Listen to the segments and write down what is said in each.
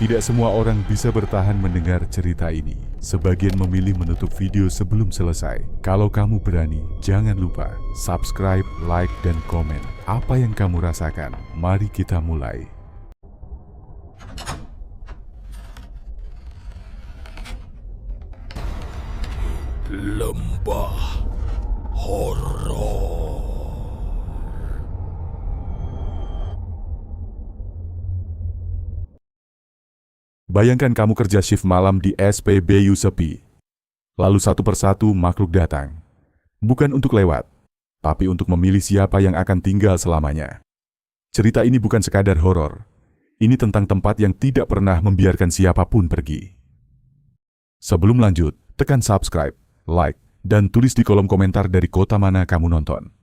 Tidak semua orang bisa bertahan mendengar cerita ini. Sebagian memilih menutup video sebelum selesai. Kalau kamu berani, jangan lupa subscribe, like, dan komen. Apa yang kamu rasakan? Mari kita mulai. Lembah horor. Bayangkan kamu kerja shift malam di SPBU sepi. Lalu satu persatu makhluk datang. Bukan untuk lewat, tapi untuk memilih siapa yang akan tinggal selamanya. Cerita ini bukan sekadar horor. Ini tentang tempat yang tidak pernah membiarkan siapapun pergi. Sebelum lanjut, tekan subscribe, like, dan tulis di kolom komentar dari kota mana kamu nonton.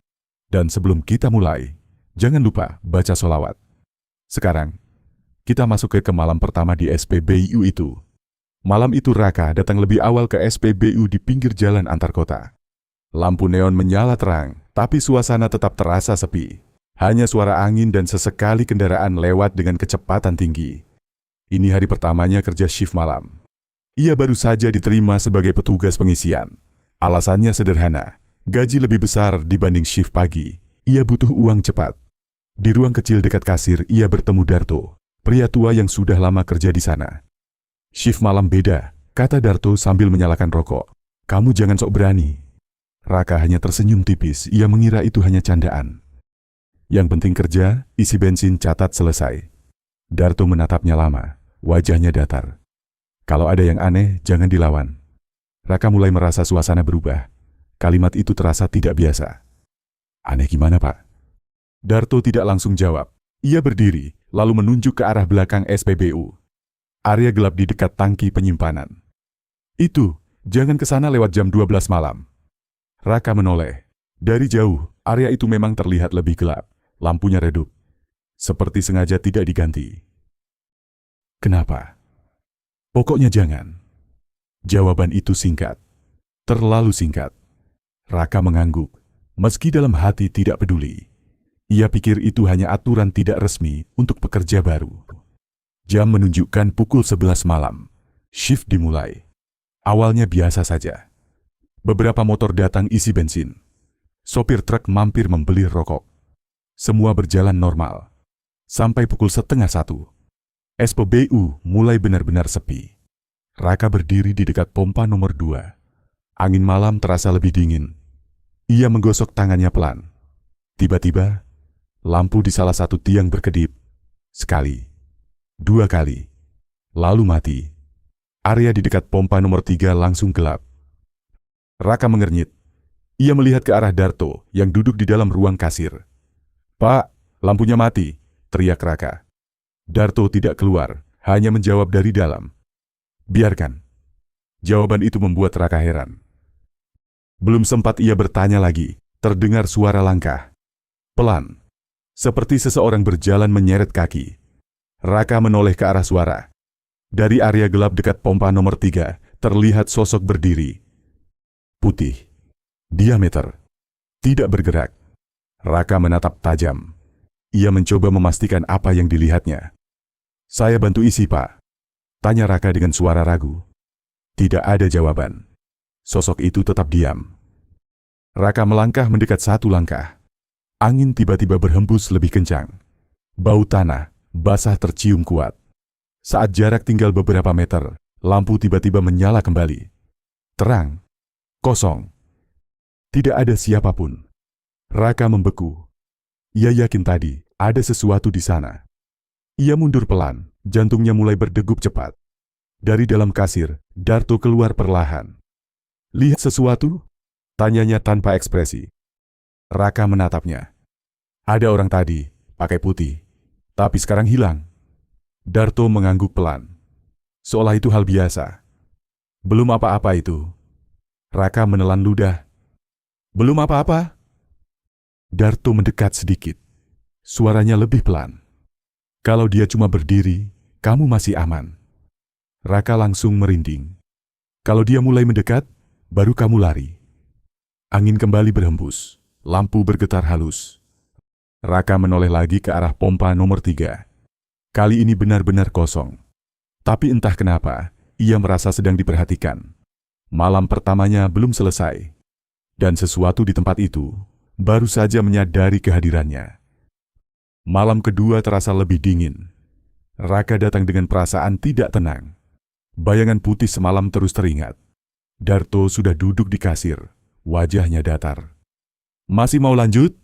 Dan sebelum kita mulai, jangan lupa baca sholawat. Sekarang, kita masuk ke malam pertama di SPBU itu. Malam itu Raka datang lebih awal ke SPBU di pinggir jalan antar kota. Lampu neon menyala terang, tapi suasana tetap terasa sepi. Hanya suara angin dan sesekali kendaraan lewat dengan kecepatan tinggi. Ini hari pertamanya kerja shift malam. Ia baru saja diterima sebagai petugas pengisian. Alasannya sederhana, gaji lebih besar dibanding shift pagi. Ia butuh uang cepat. Di ruang kecil dekat kasir, ia bertemu Darto, pria tua yang sudah lama kerja di sana. Shift malam beda, kata Darto sambil menyalakan rokok. Kamu jangan sok berani. Raka hanya tersenyum tipis, ia mengira itu hanya candaan. Yang penting kerja, isi bensin, catat, selesai. Darto menatapnya lama, wajahnya datar. Kalau ada yang aneh, jangan dilawan. Raka mulai merasa suasana berubah. Kalimat itu terasa tidak biasa. Aneh gimana, Pak? Darto tidak langsung jawab. Ia berdiri, lalu menunjuk ke arah belakang SPBU. Area gelap di dekat tangki penyimpanan. Itu, jangan ke sana lewat jam 12 malam. Raka menoleh. Dari jauh, area itu memang terlihat lebih gelap. Lampunya redup. Seperti sengaja tidak diganti. Kenapa? Pokoknya jangan. Jawaban itu singkat. Terlalu singkat. Raka mengangguk, meski dalam hati tidak peduli. Ia pikir itu hanya aturan tidak resmi untuk pekerja baru. Jam menunjukkan pukul 11 malam. Shift dimulai. Awalnya biasa saja. Beberapa motor datang isi bensin. Sopir truk mampir membeli rokok. Semua berjalan normal. Sampai pukul 12:30. SPBU mulai benar-benar sepi. Raka berdiri di dekat pompa nomor 2. Angin malam terasa lebih dingin. Ia menggosok tangannya pelan. Tiba-tiba, lampu di salah satu tiang berkedip. Sekali, 2 kali, lalu mati. Area di dekat pompa nomor 3 langsung gelap. Raka mengernyit. Ia melihat ke arah Darto yang duduk di dalam ruang kasir. Pak, lampunya mati, teriak Raka. Darto tidak keluar, hanya menjawab dari dalam. Biarkan. Jawaban itu membuat Raka heran. Belum sempat ia bertanya lagi, terdengar suara langkah. Pelan. Seperti seseorang berjalan menyeret kaki. Raka menoleh ke arah suara. Dari area gelap dekat pompa nomor 3, terlihat sosok berdiri. Putih. Diameter. Tidak bergerak. Raka menatap tajam. Ia mencoba memastikan apa yang dilihatnya. Saya bantu isi, Pak. Tanya Raka dengan suara ragu. Tidak ada jawaban. Sosok itu tetap diam. Raka melangkah mendekat 1 langkah. Angin tiba-tiba berhembus lebih kencang. Bau tanah basah tercium kuat. Saat jarak tinggal beberapa meter, lampu tiba-tiba menyala kembali. Terang. Kosong. Tidak ada siapapun. Raka membeku. Ia yakin tadi ada sesuatu di sana. Ia mundur pelan, jantungnya mulai berdegup cepat. Dari dalam kasir, Darto keluar perlahan. Lihat sesuatu? Tanyanya tanpa ekspresi. Raka menatapnya. Ada orang tadi, pakai putih. Tapi sekarang hilang. Darto mengangguk pelan. Seolah itu hal biasa. Belum apa-apa itu. Raka menelan ludah. Belum apa-apa? Darto mendekat sedikit. Suaranya lebih pelan. Kalau dia cuma berdiri, kamu masih aman. Raka langsung merinding. Kalau dia mulai mendekat, baru kamu lari. Angin kembali berhembus. Lampu bergetar halus. Raka menoleh lagi ke arah pompa nomor 3. Kali ini benar-benar kosong. Tapi entah kenapa, ia merasa sedang diperhatikan. Malam pertamanya belum selesai, dan sesuatu di tempat itu baru saja menyadari kehadirannya. Malam kedua terasa lebih dingin. Raka datang dengan perasaan tidak tenang. Bayangan putih semalam terus teringat. Darto sudah duduk di kasir, wajahnya datar. "Masih mau lanjut?"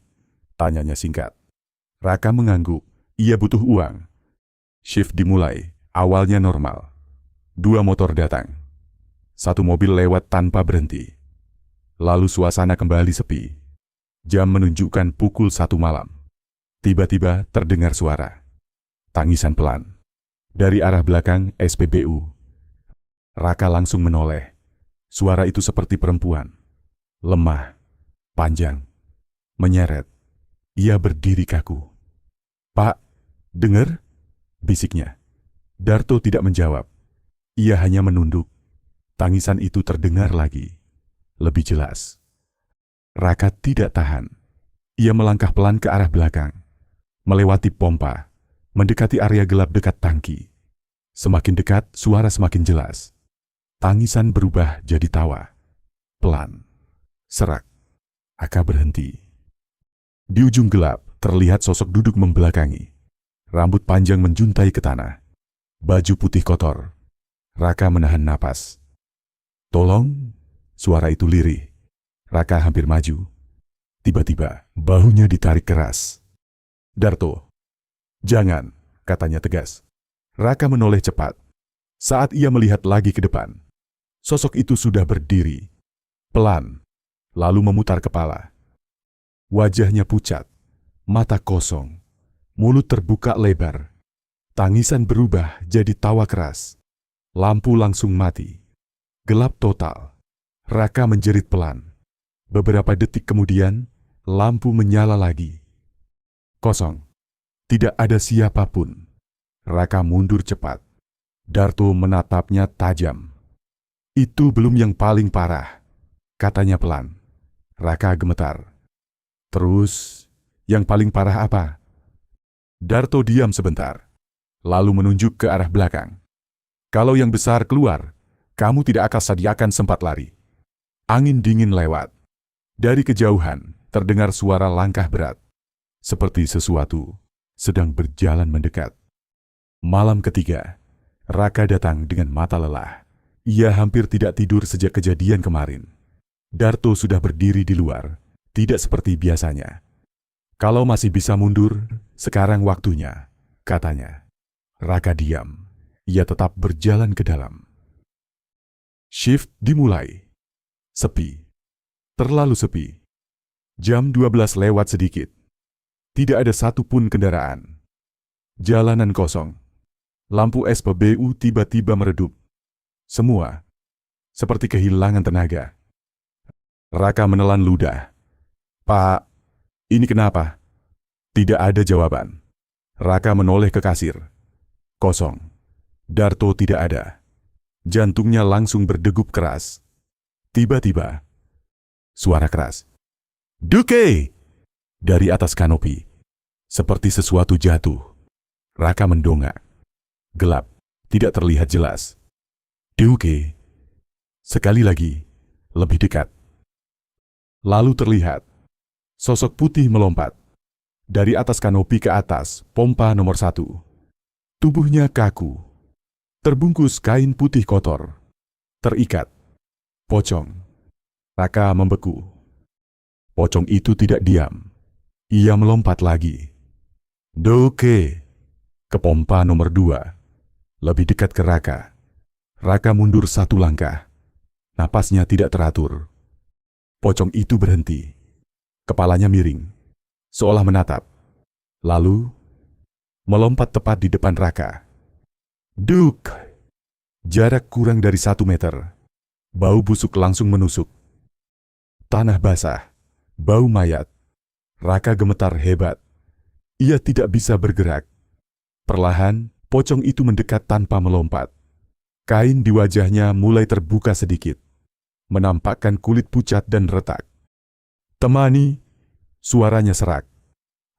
tanyanya singkat. Raka mengangguk, ia butuh uang. Shift dimulai, awalnya normal. 2 motor datang. 1 mobil lewat tanpa berhenti. Lalu suasana kembali sepi. Jam menunjukkan pukul 1 malam. Tiba-tiba terdengar suara. Tangisan pelan. Dari arah belakang SPBU. Raka langsung menoleh. Suara itu seperti perempuan. Lemah, panjang, menyeret. Ia berdiri kaku. "Pak, dengar?" bisiknya. Darto tidak menjawab. Ia hanya menunduk. Tangisan itu terdengar lagi. Lebih jelas. Raka tidak tahan. Ia melangkah pelan ke arah belakang. Melewati pompa. Mendekati area gelap dekat tangki. Semakin dekat, suara semakin jelas. Tangisan berubah jadi tawa. Pelan. Serak. Aka berhenti. Di ujung gelap, terlihat sosok duduk membelakangi. Rambut panjang menjuntai ke tanah. Baju putih kotor. Raka menahan napas. "Tolong," suara itu lirih. Raka hampir maju. Tiba-tiba, bahunya ditarik keras. "Darto." "Jangan," katanya tegas. Raka menoleh cepat. Saat ia melihat lagi ke depan, sosok itu sudah berdiri. Pelan, lalu memutar kepala. Wajahnya pucat, mata kosong, mulut terbuka lebar. Tangisan berubah jadi tawa keras. Lampu langsung mati. Gelap total. Raka menjerit pelan. Beberapa detik kemudian, lampu menyala lagi. Kosong. Tidak ada siapapun. Raka mundur cepat. Darto menatapnya tajam. "Itu belum yang paling parah," katanya pelan. Raka gemetar. "Terus, yang paling parah apa?" Darto diam sebentar, lalu menunjuk ke arah belakang. "Kalau yang besar keluar, kamu tidak akan sediakan sempat lari." Angin dingin lewat. Dari kejauhan, terdengar suara langkah berat. Seperti sesuatu sedang berjalan mendekat. Malam ketiga, Raka datang dengan mata lelah. Ia hampir tidak tidur sejak kejadian kemarin. Darto sudah berdiri di luar, tidak seperti biasanya. "Kalau masih bisa mundur, sekarang waktunya," katanya. Raka diam. Ia tetap berjalan ke dalam. Shift dimulai. Sepi. Terlalu sepi. Jam 12 lewat sedikit. Tidak ada satupun kendaraan. Jalanan kosong. Lampu SPBU tiba-tiba meredup. Semua seperti kehilangan tenaga. Raka menelan ludah. "Pak, ini kenapa?" Tidak ada jawaban. Raka menoleh ke kasir. Kosong. Darto tidak ada. Jantungnya langsung berdegup keras. Tiba-tiba, suara keras. "Duke!" Dari atas kanopi. Seperti sesuatu jatuh. Raka mendongak. Gelap, tidak terlihat jelas. "Duke!" Sekali lagi, lebih dekat. Lalu terlihat, sosok putih melompat. Dari atas kanopi ke atas, pompa nomor 1. Tubuhnya kaku. Terbungkus kain putih kotor. Terikat. Pocong. Raka membeku. Pocong itu tidak diam. Ia melompat lagi. "Duke!" Ke pompa nomor 2. Lebih dekat ke Raka. Raka mundur 1 langkah. Napasnya tidak teratur. Pocong itu berhenti. Kepalanya miring, seolah menatap. Lalu, melompat tepat di depan Raka. "Duk!" Jarak kurang dari 1 meter. Bau busuk langsung menusuk. Tanah basah, bau mayat. Raka gemetar hebat. Ia tidak bisa bergerak. Perlahan, pocong itu mendekat tanpa melompat. Kain di wajahnya mulai terbuka sedikit, menampakkan kulit pucat dan retak. "Temani!" Suaranya serak.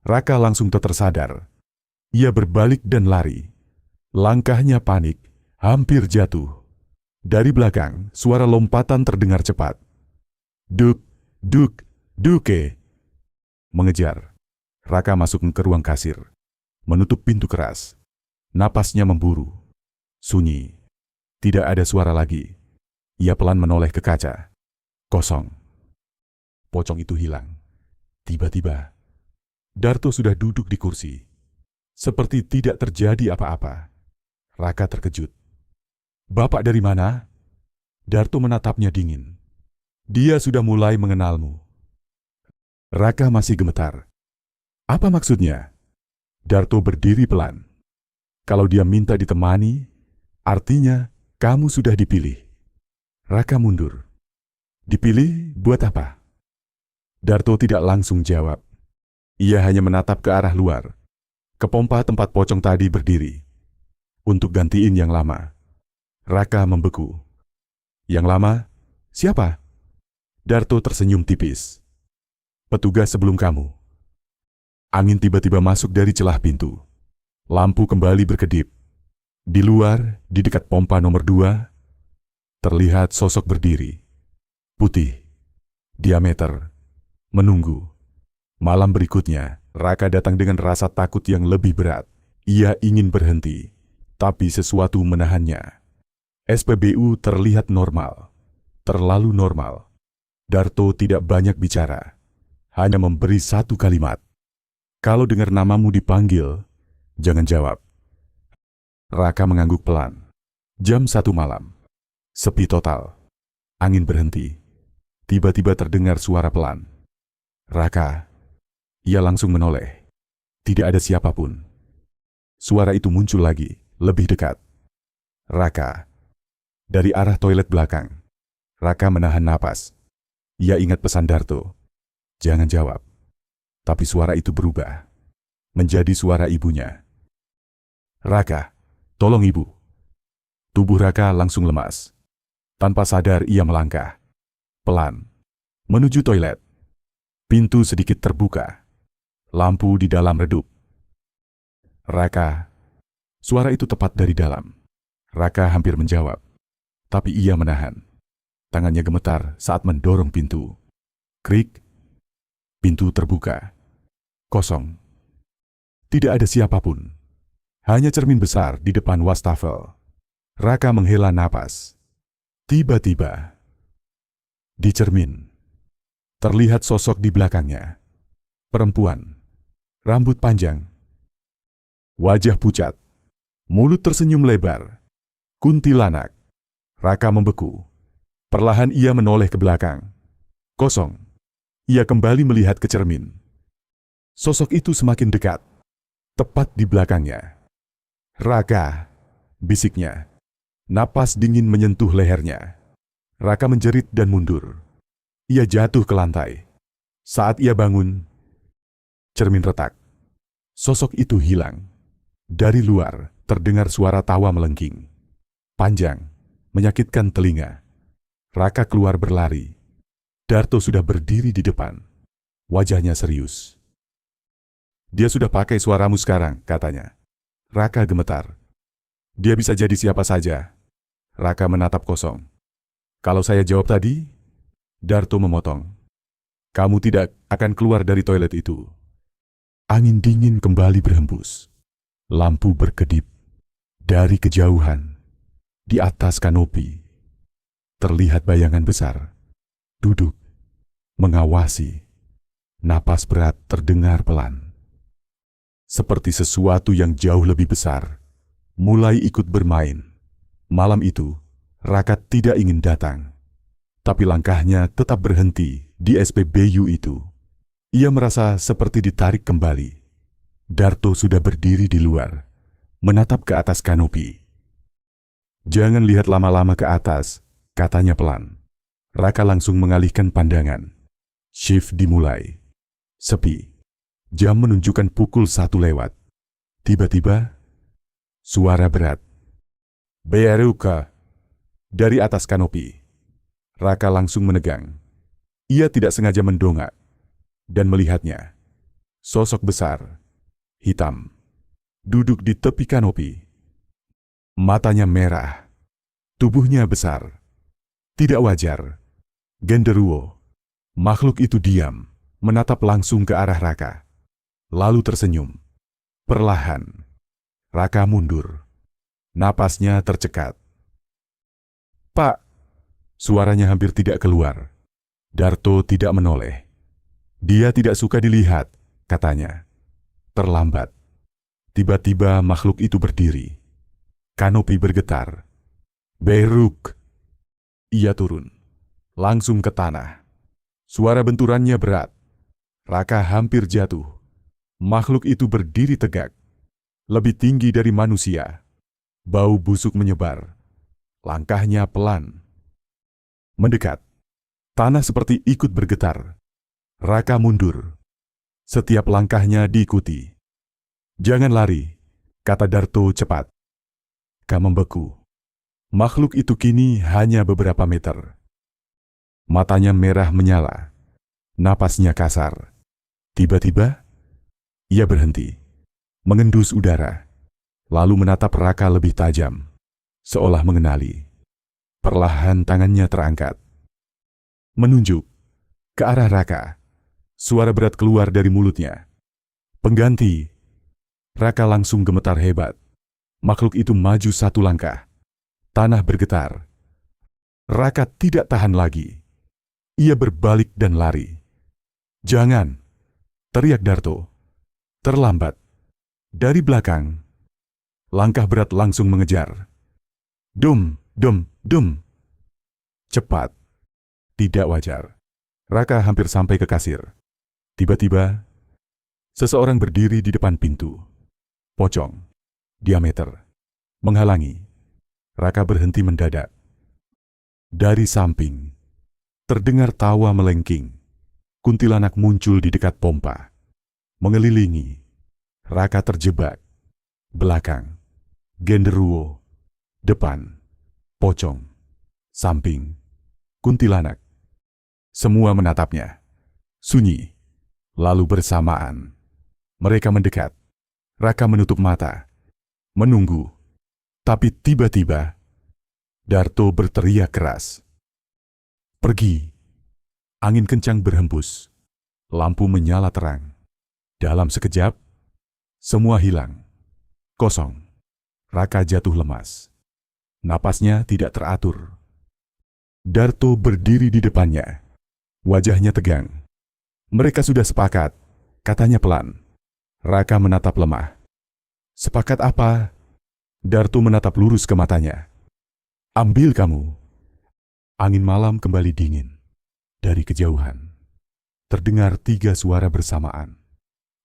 Raka langsung tersadar. Ia berbalik dan lari. Langkahnya panik, Hampir jatuh. Dari belakang, suara lompatan terdengar cepat. Duk, duk, duke. Mengejar. Raka masuk ke ruang kasir. Menutup pintu keras. Napasnya memburu. Sunyi. Tidak ada suara lagi. Ia pelan menoleh ke kaca. Kosong. Pocong itu hilang. Tiba-tiba, Darto sudah duduk di kursi. Seperti tidak terjadi apa-apa. Raka terkejut. Bapak dari mana? Darto menatapnya dingin. Dia sudah mulai mengenalmu. Raka masih gemetar. Apa maksudnya? Darto berdiri pelan. Kalau dia minta ditemani, artinya kamu sudah dipilih. Raka mundur. Dipilih buat apa? Darto tidak langsung jawab. Ia hanya menatap ke arah luar, ke pompa tempat pocong tadi berdiri. Untuk gantiin yang lama. Raka membeku. Yang lama? Siapa? Darto tersenyum tipis. Petugas sebelum kamu. Angin tiba-tiba masuk dari celah pintu. Lampu kembali berkedip. Di luar, di dekat pompa nomor 2, terlihat sosok berdiri. Putih. Diameter. Menunggu. Malam berikutnya, Raka datang dengan rasa takut yang lebih berat. Ia ingin berhenti, tapi sesuatu menahannya. SPBU terlihat normal. Terlalu normal. Darto tidak banyak bicara. Hanya memberi satu kalimat. Kalau dengar namamu dipanggil, jangan jawab. Raka mengangguk pelan. Jam 1 malam. Sepi total. Angin berhenti. Tiba-tiba terdengar suara pelan. Raka. Ia langsung menoleh. Tidak ada siapapun. Suara itu muncul lagi, lebih dekat. Raka. Dari arah toilet belakang. Raka menahan napas. Ia ingat pesan Darto. Jangan jawab. Tapi suara itu berubah. Menjadi suara ibunya. Raka, tolong ibu. Tubuh Raka langsung lemas. Tanpa sadar ia melangkah. Pelan. Menuju toilet. Pintu sedikit terbuka. Lampu di dalam redup. Raka. Suara itu tepat dari dalam. Raka hampir menjawab. Tapi ia menahan. Tangannya gemetar saat mendorong pintu. Krik. Pintu terbuka. Kosong. Tidak ada siapapun. Hanya cermin besar di depan wastafel. Raka menghela napas. Tiba-tiba, di cermin, terlihat sosok di belakangnya. Perempuan. Rambut panjang. Wajah pucat. Mulut tersenyum lebar. Kuntilanak. Raka membeku. Perlahan ia menoleh ke belakang. Kosong. Ia kembali melihat ke cermin. Sosok itu semakin dekat. Tepat di belakangnya. Raka, bisiknya. Napas dingin menyentuh lehernya. Raka menjerit dan mundur. Ia jatuh ke lantai. Saat ia bangun, cermin retak. Sosok itu hilang. Dari luar, terdengar suara tawa melengking. Panjang. Menyakitkan telinga. Raka keluar berlari. Darto sudah berdiri di depan. Wajahnya serius. Dia sudah pakai suaramu sekarang, katanya. Raka gemetar. Dia bisa jadi siapa saja. Raka menatap kosong. Kalau saya jawab tadi, Darto memotong. Kamu tidak akan keluar dari toilet itu. Angin dingin kembali berhembus. Lampu berkedip. Dari kejauhan. Di atas kanopi, terlihat bayangan besar, duduk, mengawasi. Napas berat terdengar pelan. Seperti sesuatu yang jauh lebih besar, mulai ikut bermain. Malam itu, Raka tidak ingin datang. Tapi langkahnya tetap berhenti di SPBU itu. Ia merasa seperti ditarik kembali. Darto sudah berdiri di luar, menatap ke atas kanopi. Jangan lihat lama-lama ke atas, katanya pelan. Raka langsung mengalihkan pandangan. Shift dimulai. Sepi. Jam menunjukkan pukul 1 lewat. Tiba-tiba, suara berat. Beruka. Dari atas kanopi. Raka langsung menegang. Ia tidak sengaja mendongak. Dan melihatnya. Sosok besar. Hitam. Duduk di tepi kanopi. Matanya merah, tubuhnya besar. Tidak wajar. Genderuwo, makhluk itu diam, menatap langsung ke arah Raka. Lalu tersenyum. Perlahan, Raka mundur. Napasnya tercekat. "Pak!" Suaranya hampir tidak keluar. Darto tidak menoleh. Dia tidak suka dilihat, katanya. Terlambat. Tiba-tiba makhluk itu berdiri. Kanopi bergetar. "Beruk!" Ia turun. Langsung ke tanah. Suara benturannya berat. Raka hampir jatuh. Makhluk itu berdiri tegak. Lebih tinggi dari manusia. Bau busuk menyebar. Langkahnya pelan. Mendekat. Tanah seperti ikut bergetar. Raka mundur. Setiap langkahnya diikuti. "Jangan lari," kata Darto cepat. Raka membeku. Makhluk itu kini hanya beberapa meter. Matanya merah menyala. Napasnya kasar. Tiba-tiba, ia berhenti. Mengendus udara. Lalu menatap Raka lebih tajam. Seolah mengenali. Perlahan tangannya terangkat. Menunjuk ke arah Raka. Suara berat keluar dari mulutnya. "Pengganti!" Raka langsung gemetar hebat. Makhluk itu maju satu langkah. Tanah bergetar. Raka tidak tahan lagi. Ia berbalik dan lari. "Jangan!" teriak Darto. Terlambat. Dari belakang, langkah berat langsung mengejar. Dum, dum, dum. Cepat. Tidak wajar. Raka hampir sampai ke kasir. Tiba-tiba, seseorang berdiri di depan pintu. Pocong. Diameter. Menghalangi. Raka berhenti mendadak. Dari samping, terdengar tawa melengking. Kuntilanak muncul di dekat pompa. Mengelilingi. Raka terjebak. Belakang. Genderuwo. Depan. Pocong. Samping. Kuntilanak. Semua menatapnya. Sunyi. Lalu bersamaan. Mereka mendekat. Raka menutup mata. Menunggu. Tapi tiba-tiba, Darto berteriak keras. "Pergi!" Angin kencang berhembus. Lampu menyala terang. Dalam sekejap, semua hilang. Kosong. Raka jatuh lemas. Napasnya tidak teratur. Darto berdiri di depannya. Wajahnya tegang. "Mereka sudah sepakat," katanya pelan. Raka menatap lemah. "Sepakat apa?" Darto menatap lurus ke matanya. "Ambil kamu." Angin malam kembali dingin. Dari kejauhan, terdengar 3 suara bersamaan.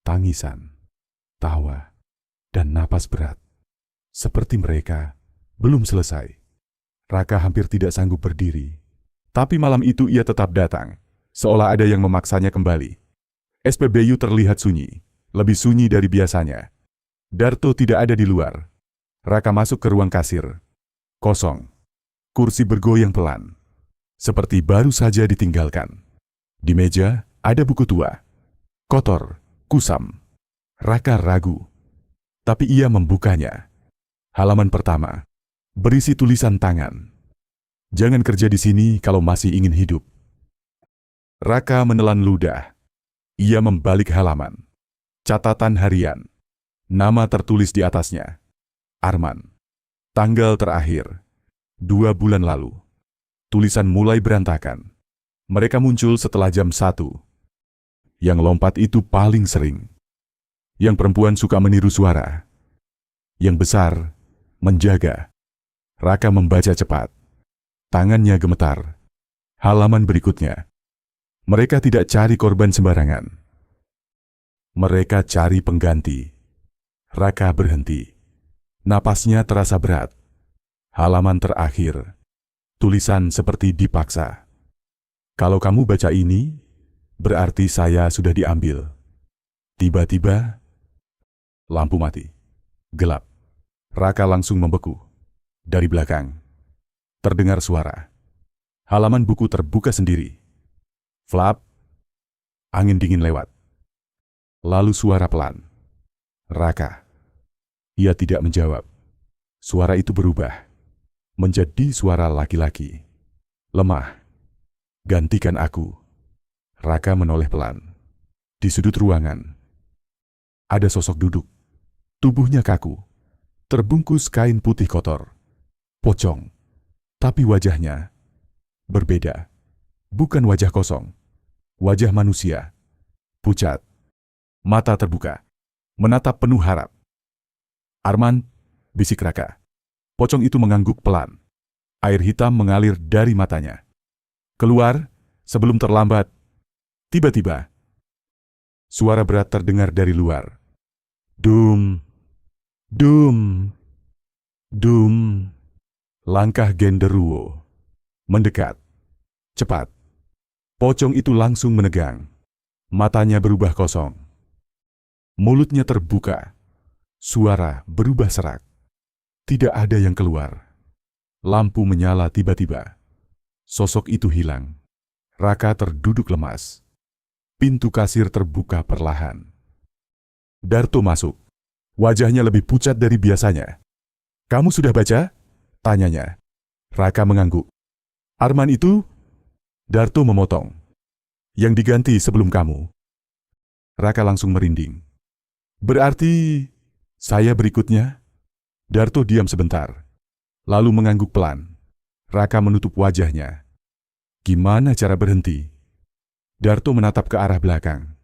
Tangisan, tawa, dan napas berat. Seperti mereka belum selesai. Raka hampir tidak sanggup berdiri. Tapi malam itu ia tetap datang, seolah ada yang memaksanya kembali. SPBU terlihat sunyi, lebih sunyi dari biasanya. Darto tidak ada di luar. Raka masuk ke ruang kasir. Kosong. Kursi bergoyang pelan. Seperti baru saja ditinggalkan. Di meja ada buku tua. Kotor, kusam. Raka ragu. Tapi ia membukanya. Halaman pertama. Berisi tulisan tangan. "Jangan kerja di sini kalau masih ingin hidup." Raka menelan ludah. Ia membalik halaman. Catatan harian. Nama tertulis di atasnya. Arman. Tanggal terakhir. 2 bulan lalu. Tulisan mulai berantakan. Mereka muncul setelah jam 1. Yang lompat itu paling sering. Yang perempuan suka meniru suara. Yang besar, menjaga. Raka membaca cepat. Tangannya gemetar. Halaman berikutnya. Mereka tidak cari korban sembarangan. Mereka cari pengganti. Raka berhenti. Napasnya terasa berat. Halaman terakhir. Tulisan seperti dipaksa. "Kalau kamu baca ini, berarti saya sudah diambil." Tiba-tiba, lampu mati. Gelap. Raka langsung membeku. Dari belakang, terdengar suara. Halaman buku terbuka sendiri. Flap. Angin dingin lewat. Lalu suara pelan. "Raka." Ia tidak menjawab. Suara itu berubah menjadi suara laki-laki. Lemah. Gantikan aku. Raka menoleh pelan. Di sudut ruangan, ada sosok duduk. Tubuhnya kaku, terbungkus kain putih kotor. Pocong. Tapi wajahnya berbeda. Bukan wajah kosong. Wajah manusia. Pucat. Mata terbuka. Menatap penuh harap. Arman, bisik Raka. Pocong itu mengangguk pelan. Air hitam mengalir dari matanya. Keluar sebelum terlambat. Tiba-tiba, suara berat terdengar dari luar. Dum, dum, dum. Langkah genderuwo mendekat. Cepat. Pocong itu langsung menegang. Matanya berubah kosong. Mulutnya terbuka. Suara berubah serak. Tidak ada yang keluar. Lampu menyala tiba-tiba. Sosok itu hilang. Raka terduduk lemas. Pintu kasir terbuka perlahan. Darto masuk. Wajahnya lebih pucat dari biasanya. "Kamu sudah baca?" tanyanya. Raka mengangguk. "Arman itu?" Darto memotong. "Yang diganti sebelum kamu." Raka langsung merinding. "Berarti saya berikutnya?" Darto diam sebentar, lalu mengangguk pelan. Raka menutup wajahnya. Gimana cara berhenti? Darto menatap ke arah belakang.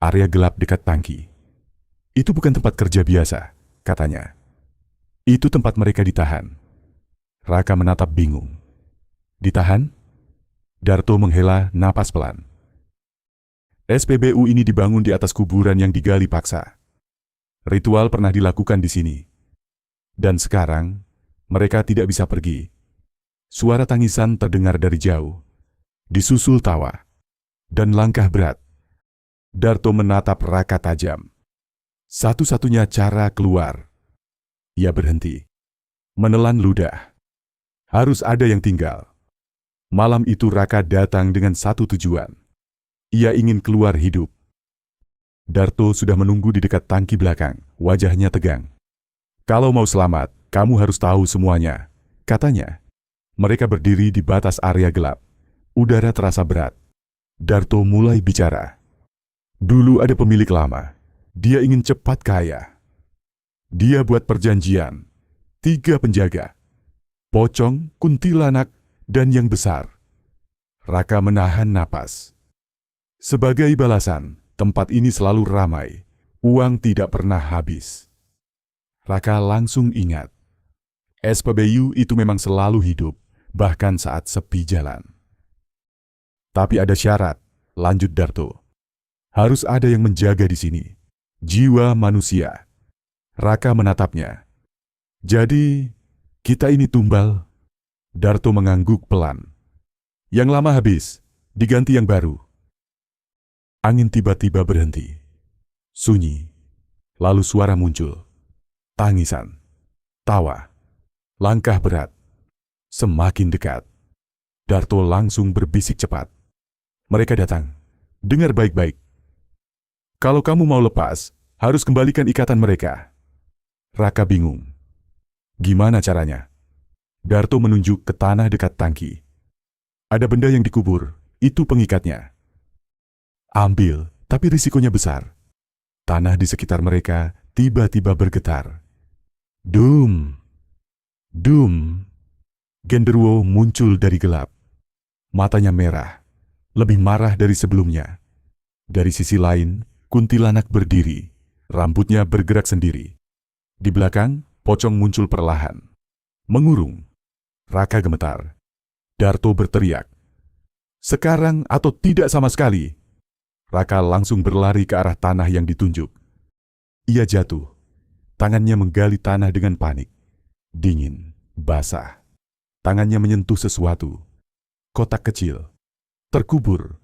Area gelap dekat tangki. "Itu bukan tempat kerja biasa," katanya. "Itu tempat mereka ditahan." Raka menatap bingung. "Ditahan?" Darto menghela napas pelan. SPBU ini dibangun di atas kuburan yang digali paksa. Ritual pernah dilakukan di sini. Dan sekarang, mereka tidak bisa pergi. Suara tangisan terdengar dari jauh. Disusul tawa. Dan langkah berat. Darto menatap Raka tajam. Satu-satunya cara keluar. Ia berhenti. Menelan ludah. Harus ada yang tinggal. Malam itu Raka datang dengan satu tujuan. Ia ingin keluar hidup. Darto sudah menunggu di dekat tangki belakang. Wajahnya tegang. "Kalau mau selamat, kamu harus tahu semuanya," katanya. Mereka berdiri di batas area gelap. Udara terasa berat. Darto mulai bicara. "Dulu ada pemilik lama. Dia ingin cepat kaya. Dia buat perjanjian. 3 penjaga. Pocong, kuntilanak, dan yang besar." Raka menahan napas. "Sebagai balasan, tempat ini selalu ramai. Uang tidak pernah habis." Raka langsung ingat. SPBU itu memang selalu hidup, bahkan saat sepi jalan. "Tapi ada syarat," lanjut Darto. "Harus ada yang menjaga di sini. Jiwa manusia." Raka menatapnya. "Jadi, kita ini tumbal?" Darto mengangguk pelan. "Yang lama habis, diganti yang baru." Angin tiba-tiba berhenti. Sunyi. Lalu suara muncul. Tangisan. Tawa. Langkah berat. Semakin dekat. Darto langsung berbisik cepat. "Mereka datang. Dengar baik-baik. Kalau kamu mau lepas, harus kembalikan ikatan mereka." Raka bingung. Gimana caranya? Darto menunjuk ke tanah dekat tangki. "Ada benda yang dikubur, itu pengikatnya." "Ambil, tapi risikonya besar." Tanah di sekitar mereka tiba-tiba bergetar. Dum, dum. Genderuwo muncul dari gelap. Matanya merah, lebih marah dari sebelumnya. Dari sisi lain, kuntilanak berdiri, rambutnya bergerak sendiri. Di belakang, pocong muncul perlahan. Mengurung. Raka gemetar. Darto berteriak. "Sekarang atau tidak sama sekali." Raka langsung berlari ke arah tanah yang ditunjuk. Ia jatuh. Tangannya menggali tanah dengan panik. Dingin, basah. Tangannya menyentuh sesuatu. Kotak kecil. Terkubur.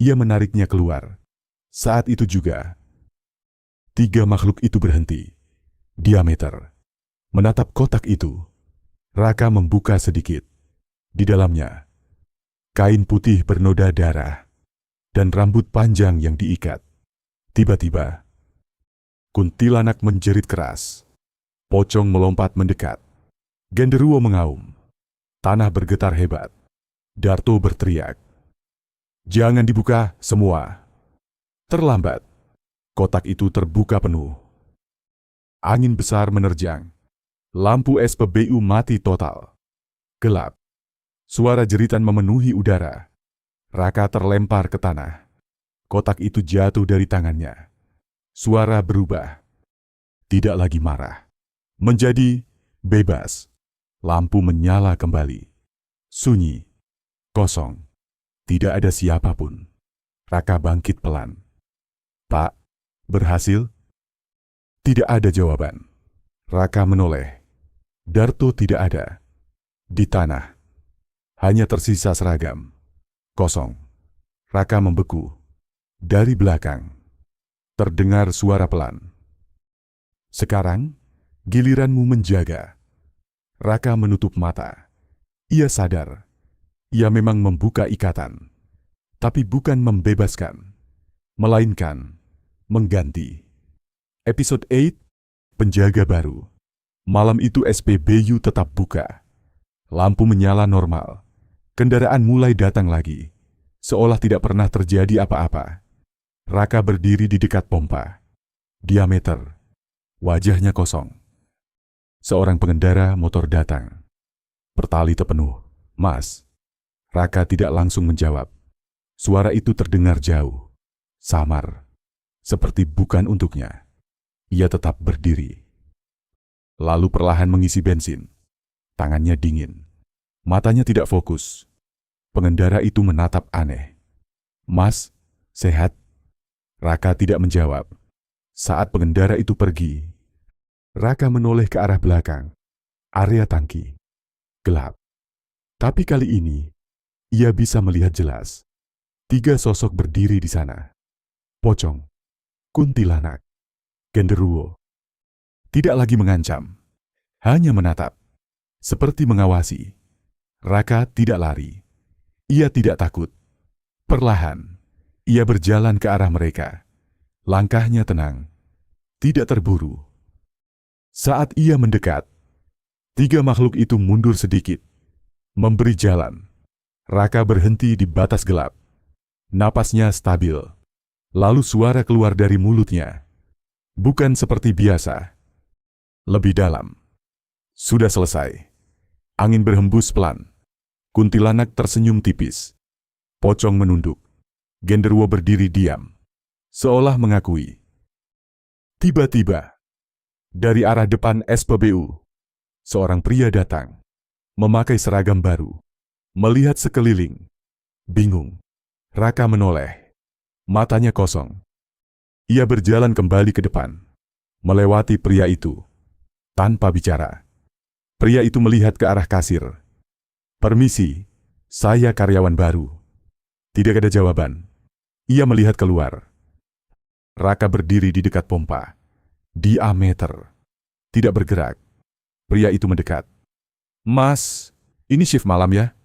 Ia menariknya keluar. Saat itu juga, 3 makhluk itu berhenti. Diameter. Menatap kotak itu. Raka membuka sedikit. Di dalamnya, kain putih bernoda darah. Dan rambut panjang yang diikat. Tiba-tiba, kuntilanak menjerit keras. Pocong melompat mendekat. Genderuwo mengaum. Tanah bergetar hebat. Darto berteriak. "Jangan dibuka semua." Terlambat. Kotak itu terbuka penuh. Angin besar menerjang. Lampu SPBU mati total. Gelap. Suara jeritan memenuhi udara. Raka terlempar ke tanah. Kotak itu jatuh dari tangannya. Suara berubah. Tidak lagi marah. Menjadi bebas. Lampu menyala kembali. Sunyi. Kosong. Tidak ada siapapun. Raka bangkit pelan. "Pak, berhasil?" Tidak ada jawaban. Raka menoleh. Darto tidak ada. Di tanah. Hanya tersisa seragam. Kosong. Raka membeku. Dari belakang. Terdengar suara pelan. "Sekarang, giliranmu menjaga." Raka menutup mata. Ia sadar. Ia memang membuka ikatan. Tapi bukan membebaskan. Melainkan mengganti. Episode 8, Penjaga Baru. Malam itu SPBU tetap buka. Lampu menyala normal. Kendaraan mulai datang lagi. Seolah tidak pernah terjadi apa-apa. Raka berdiri di dekat pompa. Diameter. Wajahnya kosong. Seorang pengendara motor datang. Pertalite penuh. "Mas." Raka tidak langsung menjawab. Suara itu terdengar jauh. Samar. Seperti bukan untuknya. Ia tetap berdiri. Lalu perlahan mengisi bensin. Tangannya dingin. Matanya tidak fokus. Pengendara itu menatap aneh. "Mas, sehat?" Raka tidak menjawab. Saat pengendara itu pergi, Raka menoleh ke arah belakang. Area tangki. Gelap. Tapi kali ini, ia bisa melihat jelas. 3 sosok berdiri di sana. Pocong. Kuntilanak. Genderuwo. Tidak lagi mengancam. Hanya menatap. Seperti mengawasi. Raka tidak lari. Ia tidak takut. Perlahan, ia berjalan ke arah mereka. Langkahnya tenang. Tidak terburu. Saat ia mendekat, 3 makhluk itu mundur sedikit. Memberi jalan. Raka berhenti di batas gelap. Napasnya stabil. Lalu suara keluar dari mulutnya. Bukan seperti biasa. Lebih dalam. Sudah selesai. Angin berhembus pelan. Kuntilanak tersenyum tipis. Pocong menunduk. Genderuwo berdiri diam. Seolah mengakui. Tiba-tiba, dari arah depan SPBU, seorang pria datang. Memakai seragam baru. Melihat sekeliling. Bingung. Raka menoleh. Matanya kosong. Ia berjalan kembali ke depan. Melewati pria itu. Tanpa bicara. Pria itu melihat ke arah kasir. "Permisi, saya karyawan baru." Tidak ada jawaban. Ia melihat keluar. Raka berdiri di dekat pompa. Diameter. Tidak bergerak. Pria itu mendekat. "Mas, ini shift malam ya?"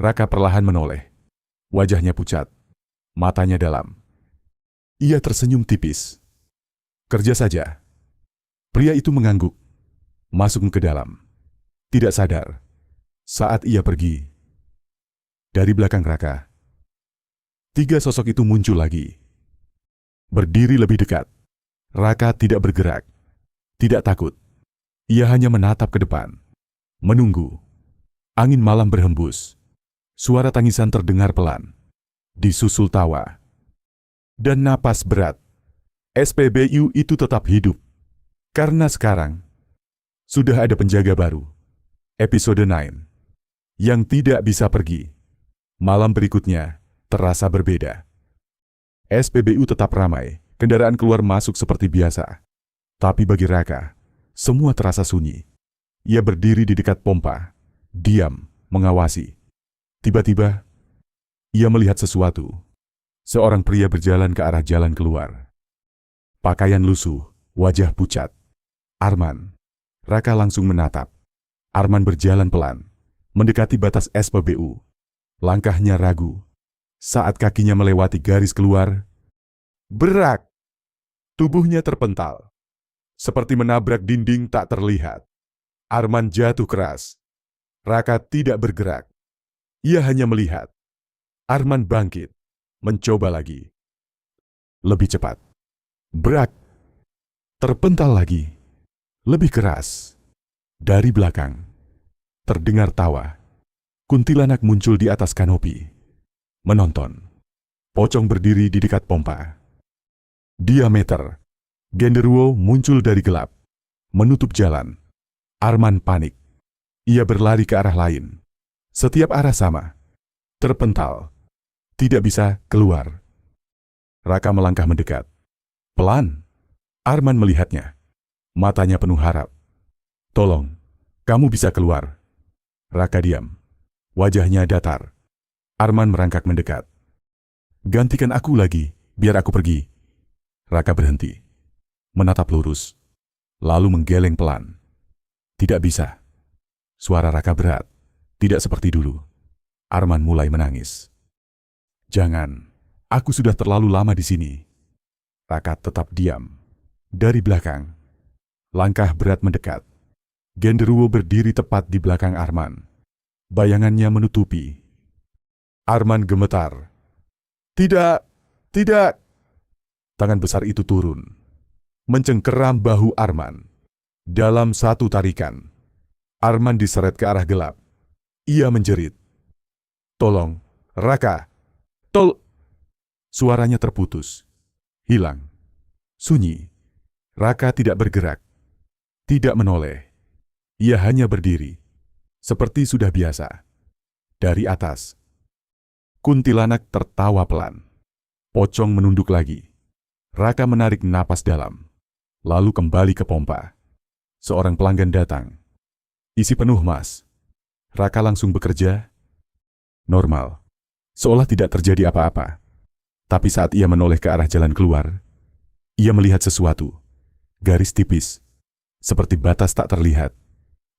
Raka perlahan menoleh. Wajahnya pucat. Matanya dalam. Ia tersenyum tipis. "Kerja saja." Pria itu mengangguk. Masuk ke dalam. Tidak sadar. Saat ia pergi. Dari belakang Raka, 3 sosok itu muncul lagi. Berdiri lebih dekat. Raka tidak bergerak. Tidak takut. Ia hanya menatap ke depan. Menunggu. Angin malam berhembus. Suara tangisan terdengar pelan. Disusul tawa. Dan napas berat. SPBU itu tetap hidup. Karena sekarang, sudah ada penjaga baru. Episode 9. Yang tidak bisa pergi. Malam berikutnya terasa berbeda. SPBU tetap ramai, kendaraan keluar masuk seperti biasa. Tapi bagi Raka, semua terasa sunyi. Ia berdiri di dekat pompa, diam, mengawasi. Tiba-tiba, ia melihat sesuatu. Seorang pria berjalan ke arah jalan keluar. Pakaian lusuh, wajah pucat. Arman. Raka langsung menatap. Arman berjalan pelan, mendekati batas SPBU. Langkahnya ragu. Saat kakinya melewati garis keluar, berak. Tubuhnya terpental. Seperti menabrak dinding tak terlihat. Arman jatuh keras. Raka tidak bergerak. Ia hanya melihat. Arman bangkit. Mencoba lagi. Lebih cepat. Brak. Terpental lagi. Lebih keras. Dari belakang. Terdengar tawa. Kuntilanak muncul di atas kanopi. Menonton. Pocong berdiri di dekat pompa. Diameter. Genderuwo muncul dari gelap. Menutup jalan. Arman panik. Ia berlari ke arah lain. Setiap arah sama. Terpental. Tidak bisa keluar. Raka melangkah mendekat. Pelan. Arman melihatnya. Matanya penuh harap. Tolong, kamu bisa keluar. Raka diam. Wajahnya datar. Arman merangkak mendekat. Gantikan aku lagi, biar aku pergi. Raka berhenti. Menatap lurus. Lalu menggeleng pelan. Tidak bisa. Suara Raka berat. Tidak seperti dulu. Arman mulai menangis. Jangan. Aku sudah terlalu lama di sini. Raka tetap diam. Dari belakang. Langkah berat mendekat. Genderuwo berdiri tepat di belakang Arman. Bayangannya menutupi. Arman gemetar. Tidak, tidak. Tangan besar itu turun. Mencengkeram bahu Arman. Dalam satu tarikan, Arman diseret ke arah gelap. Ia menjerit. Tolong, Raka. Suaranya terputus. Hilang. Sunyi. Raka tidak bergerak. Tidak menoleh. Ia hanya berdiri. Seperti sudah biasa. Dari atas. Kuntilanak tertawa pelan. Pocong menunduk lagi. Raka menarik napas dalam. Lalu kembali ke pompa. Seorang pelanggan datang. Isi penuh, Mas. Raka langsung bekerja. Normal. Seolah tidak terjadi apa-apa. Tapi saat ia menoleh ke arah jalan keluar, ia melihat sesuatu. Garis tipis. Seperti batas tak terlihat.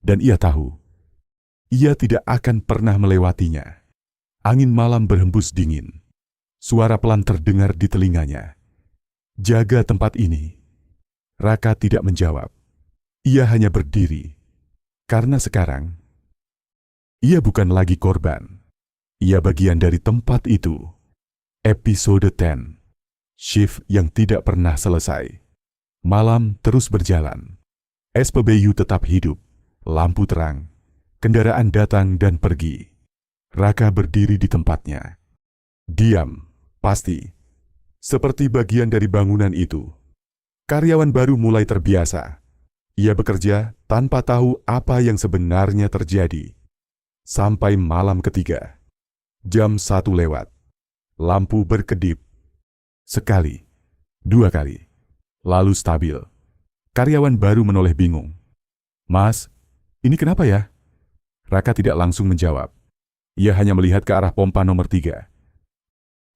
Dan ia tahu. Ia tidak akan pernah melewatinya. Angin malam berhembus dingin. Suara pelan terdengar di telinganya. Jaga tempat ini. Raka tidak menjawab. Ia hanya berdiri. Karena sekarang, ia bukan lagi korban. Ia bagian dari tempat itu. Episode 10. Shift yang tidak pernah selesai. Malam terus berjalan. SPBU tetap hidup. Lampu terang. Kendaraan datang dan pergi. Raka berdiri di tempatnya. Diam, pasti. Seperti bagian dari bangunan itu. Karyawan baru mulai terbiasa. Ia bekerja tanpa tahu apa yang sebenarnya terjadi. Sampai malam ketiga. Jam 1 lewat. Lampu berkedip. Sekali. 2 kali. Lalu stabil. Karyawan baru menoleh bingung. Mas, ini kenapa ya? Raka tidak langsung menjawab. Ia hanya melihat ke arah pompa nomor 3.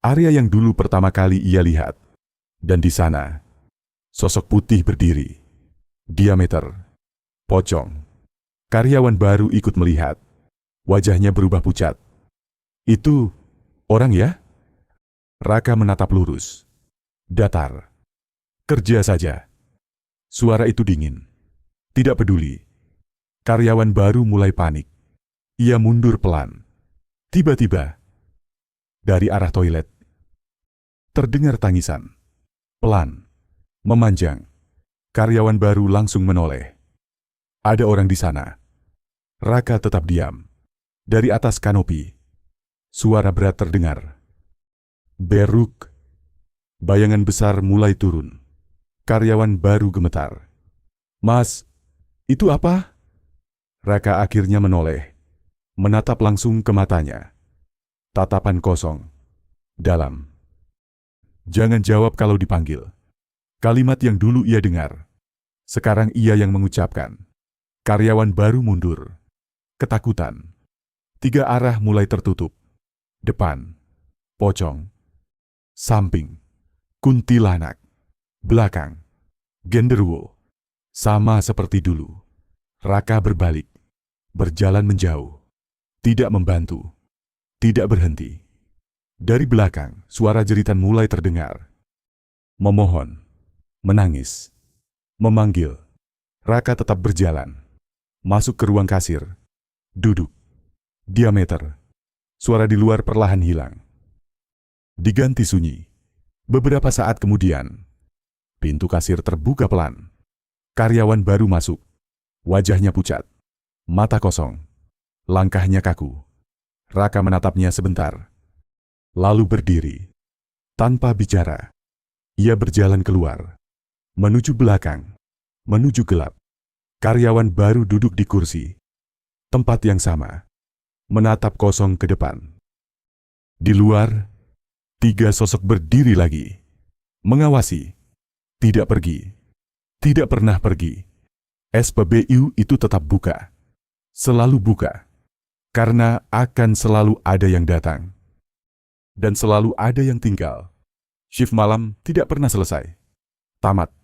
Area yang dulu pertama kali ia lihat. Dan di sana, sosok putih berdiri. Diameter. Pocong. Karyawan baru ikut melihat. Wajahnya berubah pucat. Itu orang ya? Raka menatap lurus. Datar. Kerja saja. Suara itu dingin. Tidak peduli. Karyawan baru mulai panik. Ia mundur pelan. Tiba-tiba, dari arah toilet, terdengar tangisan. Pelan. Memanjang. Karyawan baru langsung menoleh. Ada orang di sana. Raka tetap diam. Dari atas kanopi, suara berat terdengar. Beruk. Bayangan besar mulai turun. Karyawan baru gemetar. Mas, itu apa? Raka akhirnya menoleh. Menatap langsung ke matanya. Tatapan kosong. Dalam. Jangan jawab kalau dipanggil. Kalimat yang dulu ia dengar. Sekarang ia yang mengucapkan. Karyawan baru mundur. Ketakutan. 3 arah mulai tertutup. Depan. Pocong. Samping. Kuntilanak. Belakang. Genderuwo. Sama seperti dulu. Raka berbalik. Berjalan menjauh. Tidak membantu. Tidak berhenti. Dari belakang, suara jeritan mulai terdengar. Memohon. Menangis. Memanggil. Raka tetap berjalan. Masuk ke ruang kasir. Duduk. Diameter. Suara di luar perlahan hilang. Diganti sunyi. Beberapa saat kemudian, pintu kasir terbuka pelan. Karyawan baru masuk. Wajahnya pucat. Mata kosong. Langkahnya kaku. Raka menatapnya sebentar. Lalu berdiri. Tanpa bicara. Ia berjalan keluar. Menuju belakang. Menuju gelap. Karyawan baru duduk di kursi. Tempat yang sama. Menatap kosong ke depan. Di luar, 3 sosok berdiri lagi. Mengawasi. Tidak pergi. Tidak pernah pergi. SPBU itu tetap buka. Selalu buka. Karena akan selalu ada yang datang. Dan selalu ada yang tinggal. Shift malam tidak pernah selesai. Tamat.